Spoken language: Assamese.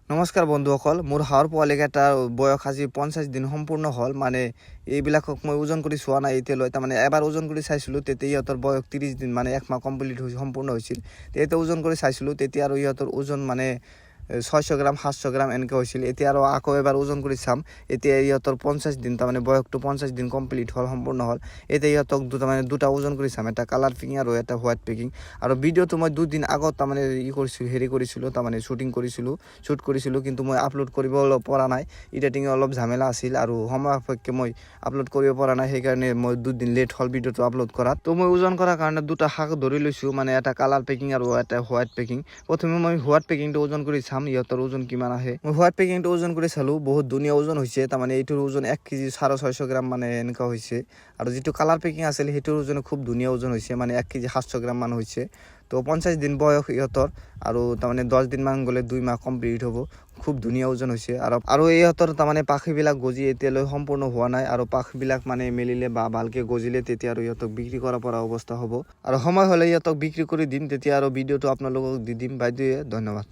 নমস্কাৰ বন্ধুসকল, মোৰ হাঁহৰ পোৱালিকেইটাৰ বয়স আজি 50 দিন সম্পূৰ্ণ হ'ল। মানে এইবিলাকক মই ওজন কৰি চোৱা নাই এতিয়ালৈ। তাৰমানে এবাৰ ওজন কৰি চাইছিলোঁ, তেতিয়া ইহঁতৰ বয়স 30 দিন মানে 1 মাহ কমপ্লিট সম্পূৰ্ণ হৈছিল। তেতিয়া ওজন কৰি চাইছিলোঁ, তেতিয়া আৰু ইহঁতৰ ওজন মানে 600 গ্ৰাম 700 গ্ৰাম এনেকৈ হৈছিল। এতিয়া আৰু আকৌ এবাৰ ওজন কৰি চাম। এতিয়া ইহঁতৰ 50 দিন তাৰমানে বয়সটো 50 দিন কমপ্লিট হ'ল, সম্পূৰ্ণ হ'ল। এতিয়া ইহঁতক দুটা ওজন কৰি চাম, এটা কালাৰ পেকিং আৰু এটা হোৱাইট পেকিং। আৰু ভিডিঅ'টো মই 2 দিন আগত তাৰমানে কৰিছিলোঁ তাৰমানে শ্বুট কৰিছিলোঁ, কিন্তু মই আপলোড কৰিব পৰা নাই। এডিটিঙে অলপ ঝামেলা আছিল আৰু সময় সাপেক্ষে মই আপলোড কৰিব পৰা নাই, সেইকাৰণে মই 2 দিন লেট হ'ল ভিডিঅ'টো আপলোড কৰাত। তো মই ওজন কৰাৰ কাৰণে দুটা শাক ধৰি লৈছোঁ, মানে এটা কালাৰ পেকিং আৰু এটা হোৱাইট পেকিং। প্ৰথমে মই হোৱাইট পেকিংটো ওজন কৰি চাম, ইহঁতৰ ওজন কিমান আহে। মই হোৱাইট পেকিংটো ওজন কৰি চালোঁ, বহুত ধুনীয়া ওজন হৈছে। তাৰমানে এইটোৰ ওজন 1 কেজি 650 গ্ৰাম মানে এনেকুৱা হৈছে। আৰু যিটো কালাৰ পেকিং আছিল সেইটোৰ ওজন খুব ধুনীয়া ওজন হৈছে, মানে 1 কেজি 700 গ্ৰাম মান হৈছে। তো 50 দিন বয়স ইহঁতৰ, আৰু তাৰমানে 10 দিনমান গ'লে 2 মাহ কমপ্লিট হ'ব। খুব ধুনীয়া ওজন হৈছে। আৰু ইহঁতৰ তাৰমানে পাখিবিলাক গজি এতিয়ালৈ সম্পূৰ্ণ হোৱা নাই, আৰু পাখিবিলাক মানে মেলিলে বা ভালকৈ গজিলে তেতিয়া আৰু ইহঁতক বিক্ৰী কৰাৰ পৰা অৱস্থা হ'ব। আৰু সময় হ'লে ইহঁতক বিক্ৰী কৰি দিম, তেতিয়া আৰু ভিডিঅ'টো আপোনালোকক দি দিম। বাইদেৱে ধন্যবাদ।